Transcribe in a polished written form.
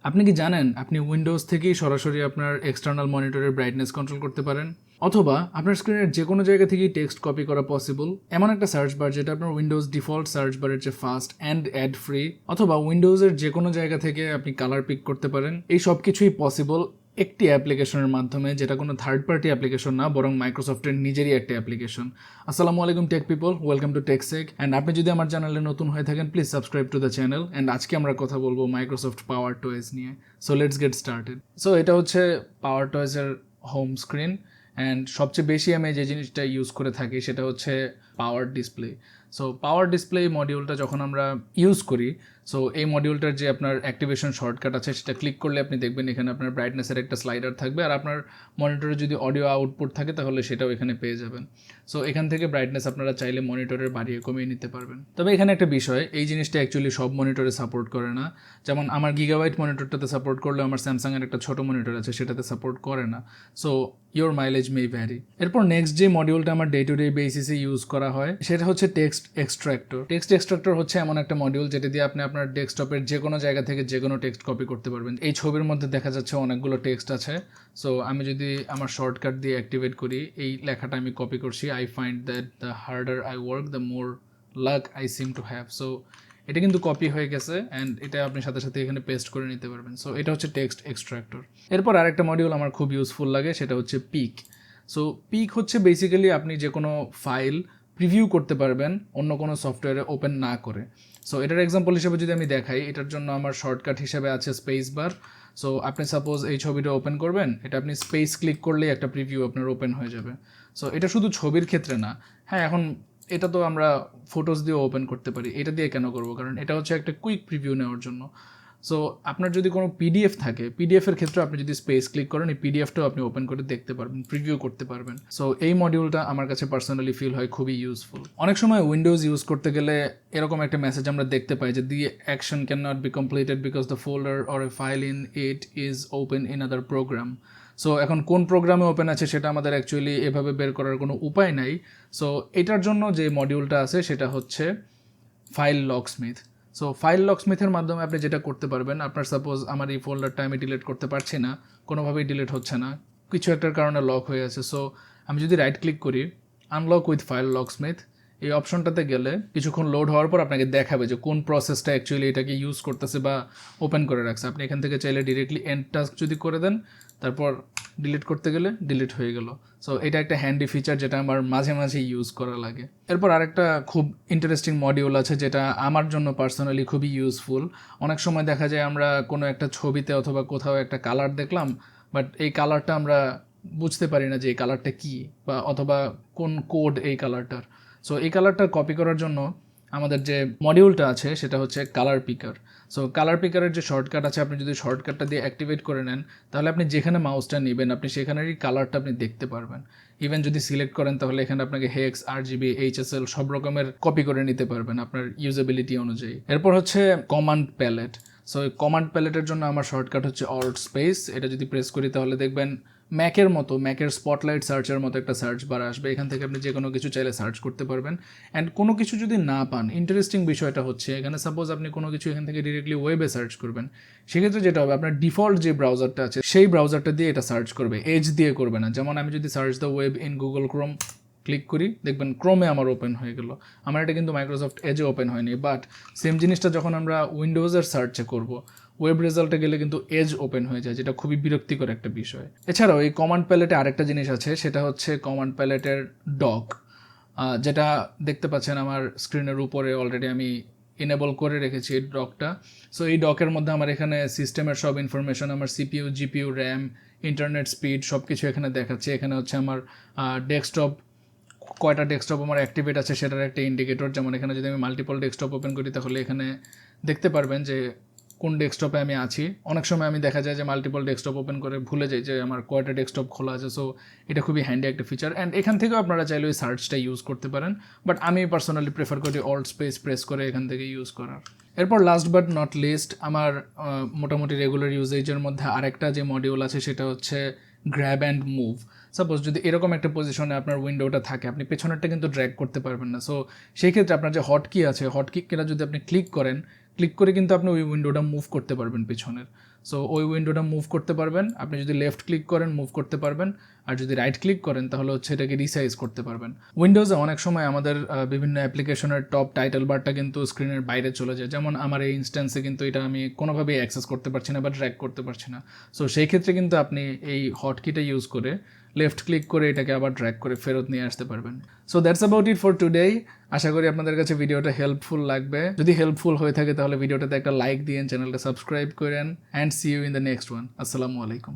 আপনি কি জানেন আপনি উইন্ডোজ থেকেই সরাসরি আপনার এক্সটার্নাল মনিটরের ব্রাইটনেস কন্ট্রোল করতে পারেন? অথবা আপনার স্ক্রিনের যে কোনো জায়গা থেকেই টেক্সট কপি করা পসিবল এমন একটা সার্চ বার যেটা আপনার উইন্ডোজ ডিফল্ট সার্চ বারের চেয়ে ফাস্ট অ্যান্ড অ্যাড ফ্রি, অথবা উইন্ডোজের যে কোনো জায়গা থেকে আপনি কালার পিক করতে পারেন। এই সব কিছুই পসিবল একটি অ্যাপ্লিকেশনের মাধ্যমে, যেটা কোনো থার্ড পার্টি অ্যাপ্লিকেশন না, বরং মাইক্রোসফটের নিজেরই একটা অ্যাপ্লিকেশন। আসসালামু আলাইকুম tech people, welcome to TechSec. And আপনি যদি আমার চ্যানেলে নতুন হয়ে থাকেন, please subscribe to the channel. And আজকে আমরা কথা বলবো মাইক্রোসফট পাওয়ার টয়েস নিয়ে। So let's get started. So এটা হচ্ছে পাওয়ার টয়েসের হোম স্ক্রিন। অ্যান্ড সবচেয়ে বেশি আমি যে জিনিসটা ইউজ করে থাকি সেটা হচ্ছে পাওয়ার ডিসপ্লে। সো পাওয়ার ডিসপ্লে মডিউলটা যখন আমরা ইউজ করি, সো এই মডিউলটার যে আপনার অ্যাক্টিভেশন শর্টকাট আছে সেটা ক্লিক করলে আপনি দেখবেন এখানে আপনার ব্রাইটনেসের একটা স্লাইডার থাকবে, আর আপনার মনিটরে যদি অডিও আউটপুট থাকে তাহলে সেটাও এখানে পেয়ে যাবেন। সো এখান থেকে ব্রাইটনেস আপনারা চাইলে মনিটরের বাড়িয়ে কমিয়ে নিতে পারবেন। তবে এখানে একটা বিষয়, এই জিনিসটা অ্যাকচুয়ালি সব মনিটরে সাপোর্ট করে না। যেমন আমার গিগাবাইট মনিটরটাতে সাপোর্ট করলে আমার স্যামসাংয়ের একটা ছোটো মনিটর আছে সেটাতে সাপোর্ট করে না। So your mileage may vary. এরপর নেক্সট যে মডিউলটা আমার ডে টু ডে বেসিসে ইউজ করা হয় সেটা হচ্ছে টেক্সট এক্সট্রাক্টর। টেক্সট এক্সট্রাক্টর হচ্ছে এমন একটা মডিউল যেটা দিয়ে আপনি আপনার ডেস্কটপের যে কোনো জায়গা থেকে যে কোনো টেক্সট কপি করতে পারবেন। এই ছবির মধ্যে দেখা যাচ্ছে অনেকগুলো টেক্সট আছে। সো আমি যদি আমার শর্টকাট দিয়ে অ্যাক্টিভেট করি, এই লেখাটা আমি কপি করছি, I find that the harder I work the more lakh I seem to have. So এটা কিন্তু কপি হয়ে গেছে অ্যান্ড এটা আপনি সাথে সাথে এখানে পেস্ট করে নিতে পারবেন। সো এটা হচ্ছে টেক্সট এক্সট্রাক্টর। এরপর আরেকটা মডিউল আমার খুব ইউজফুল লাগে, সেটা হচ্ছে পিক। সো পিক হচ্ছে বেসিক্যালি আপনি যে কোনো ফাইল প্রিভিউ করতে পারবেন অন্য কোনো সফটওয়্যারে ওপেন না করে। সো এটার এক্সাম্পল হিসেবে যদি আমি দেখাই, এটার জন্য আমার শর্টকাট হিসেবে আছে স্পেস বার। সো আপনি সাপোজ এই ছবিটা ওপেন করবেন, এটা আপনি স্পেস ক্লিক করলেই একটা প্রিভিউ আপনার ওপেন হয়ে যাবে। সো এটা শুধু ছবির ক্ষেত্রে না, হ্যাঁ এখন এটা তো আমরা ফটোস দিয়েও ওপেন করতে পারি। এটা দিয়ে কেন করবো? কারণ এটা হচ্ছে একটা কুইক প্রিভিউ নেওয়ার জন্য। সো আপনার যদি কোনো পিডিএফ থাকে, পিডিএফের ক্ষেত্রে আপনি যদি স্পেস ক্লিক করেন, এই পিডিএফটাও আপনি ওপেন করে দেখতে পারবেন, প্রিভিউ করতে পারবেন। সো এই মডিউলটা আমার কাছে পার্সোনালি ফিল হয় খুবই ইউজফুল। অনেক সময় উইন্ডোজ ইউজ করতে গেলে এরকম একটা মেসেজ আমরা দেখতে পাই যে the action can not be completed because the folder or a file in it is open in other program. So এখন কোন প্রোগ্রামে ওপেন আছে সেটা আমাদের অ্যাকচুয়ালি এভাবে বের করার কোনো উপায় নাই। সো এটার জন্য যে মডিউলটা আছে সেটা হচ্ছে ফাইল লকস্মিথ। সো ফাইল লকস্মিথের মাধ্যমে আপনি যেটা করতে পারবেন, আপনার সাপোজ আমার এই ফোল্ডারটা আমি ডিলিট করতে পারছি না, কোনোভাবেই ডিলিট হচ্ছে না, কিছু একটার কারণে লক হয়ে আছে। সো আমি যদি রাইট ক্লিক করি, আনলক উইথ ফাইল লকস্মিথ, এই অপশনটাতে গেলে কিছুক্ষণ লোড হওয়ার পর আপনাকে দেখাবে যে কোন প্রসেসটা অ্যাকচুয়ালি এটাকে ইউজ করতেছে বা ওপেন করে রাখছে। আপনি এখান থেকে চাইলে ডিরেক্টলি এন্ড টাস্ক যদি করে দেন, তারপর ডিলিট করতে গেলে ডিলিট হয়ে গেল। সো এটা একটা হ্যান্ডি ফিচার যেটা আমার মাঝে মাঝে ইউজ করা লাগে। এরপর আরেকটা খুব ইন্টারেস্টিং মডিউল আছে যেটা আমার জন্য পার্সোনালি খুবই ইউজফুল। অনেক সময় দেখা যায় আমরা কোনো একটা ছবিতে অথবা কোথাও একটা কালার দেখলাম, বাট এই কালারটা আমরা বুঝতে পারি না যে এই কালারটা কী, বা অথবা কোন কোড এই কালারটার। সো এই কালারটা কপি করার জন্য আমাদের যে মডিউলটা আছে সেটা হচ্ছে কালার পিকার। সো কালার পিকারের যে শর্টকাট আছে, আপনি যদি শর্টকাটটা দিয়ে অ্যাক্টিভেট করে নেন, তাহলে আপনি যেখানে মাউসটা নেবেন আপনি সেখানেরই কালারটা আপনি দেখতে পারবেন। ইভেন যদি সিলেক্ট করেন তাহলে এখানে আপনাকে হেক্স, আরজিবি, এইচএসএল সব রকমের কপি করে নিতে পারবেন আপনার ইউজেবিলিটি অনুযায়ী। এরপর হচ্ছে কমান্ড প্যালেট। সো এই কমান্ড প্যালেটের জন্য আমার শর্টকাট হচ্ছে অল্ট স্পেস। এটা যদি প্রেস করি তাহলে দেখবেন ম্যাকের মতো, ম্যাকের স্পটলাইট সার্চের মতো একটা সার্চ বার আসবে। এখান থেকে আপনি যে কোনো কিছু চাইলে সার্চ করতে পারবেন। অ্যান্ড কোনো কিছু যদি না পান, ইন্টারেস্টিং বিষয়টা হচ্ছে এখানে সাপোজ আপনি কোনো কিছু এখান থেকে ডিরেক্টলি ওয়েবে সার্চ করবেন, সেক্ষেত্রে যেটা হবে আপনার ডিফল্ট যে ব্রাউজারটা আছে সেই ব্রাউজারটা দিয়ে এটা সার্চ করবে, এজ দিয়ে করবে না। যেমন আমি যদি search the web in Google Chrome click করি, দেখবেন ক্রোমে আমার ওপেন হয়ে গেল। আমার এটা কিন্তু মাইক্রোসফট এজে ওপেন হয়নি। বাট সেম জিনিসটা যখন আমরা উইন্ডোজের সার্চে করব, ওয়েব রেজাল্টে গেলে কিন্তু এজ ওপেন হয়ে যায়, যেটা খুবই বিরক্তিকর একটা বিষয়। এছাড়াও এই কমান্ড প্যালেটে আরেকটা জিনিস আছে, সেটা হচ্ছে কমান্ড প্যালেটের ডক, যেটা দেখতে পাচ্ছেন আমার স্ক্রিনের উপরে অলরেডি আমি এনেবল করে রেখেছি এই ডকটা। সো এই ডকের মধ্যে আমার এখানে সিস্টেমের সব ইনফরমেশন, আমার CPU, GPU, RAM, internet speed সব কিছু এখানে দেখাচ্ছে। এখানে হচ্ছে আমার ডেস্কটপ, কয়টা ডেস্কটপ আমার অ্যাক্টিভেট আছে সেটার একটা ইন্ডিকেটর। যেমন এখানে যদি আমি মাল্টিপল ডেস্কটপ ওপেন করি তাহলে এখানে দেখতে পারবেন যে কোন ডেস্কটপে আমি আছি। অনেক সময় আমি দেখা যায় যে মাল্টিপল ডেস্কটপ ওপেন করে ভুলে যাই যে আমার কয়টা ডেস্কটপ খোলা আছে। সো এটা খুবই হ্যান্ডি একটা ফিচার। অ্যান্ড এখান থেকেও আপনারা চাইলে ওই সার্চটা ইউজ করতে পারেন, বাট আমি পার্সোনালি প্রেফার করি অল্ট স্পেস প্রেস করে এখান থেকে ইউজ করার। এরপর লাস্ট বাট নট লিস্ট, আমার মোটামুটি রেগুলার ইউজেজের মধ্যে আরেকটা যে মডিউল আছে সেটা হচ্ছে গ্র্যাব অ্যান্ড মুভ। সাপোজ যদি এরকম একটা পজিশনে আপনার উইন্ডোটা থাকে, আপনি পেছনেরটা কিন্তু ড্র্যাগ করতে পারবেন না। সো সেই ক্ষেত্রে আপনার যে হটকি আছে, হটকিটা যদি আপনি ক্লিক করেন, ক্লিক করে কিন্তু আপনি ওই উইন্ডোটা মুভ করতে পারবেন পেছনের। সো ওই উইন্ডোটা মুভ করতে পারবেন। আপনি যদি লেফট ক্লিক করেন মুভ করতে পারবেন, আর যদি রাইট ক্লিক করেন তাহলে হচ্ছে এটাকে রিসাইজ করতে পারবেন। উইন্ডোজে অনেক সময় আমাদের বিভিন্ন অ্যাপ্লিকেশনের টপ টাইটেল বারটা কিন্তু স্ক্রিনের বাইরে চলে যায়, যেমন আমার এই ইনস্ট্যান্সে কিন্তু এটা আমি কোনোভাবেই অ্যাক্সেস করতে পারছি না বা ড্র্যাগ করতে পারছি না। সো সেই ক্ষেত্রে কিন্তু আপনি এই হটকিটা ইউজ করে লেফট ক্লিক করে এটাকে আবার ড্র্যাগ করে ফেরত নিয়ে আসতে পারবেন। So that's about it for today. আশা করি আপনাদের কাছে ভিডিওটা হেল্পফুল লাগবে। যদি হেল্পফুল হয়ে থাকে তাহলে ভিডিওটাতে একটা লাইক দিন, চ্যানেলটা সাবস্ক্রাইব করেন, and see you in the next one. আসসালামু আলাইকুম।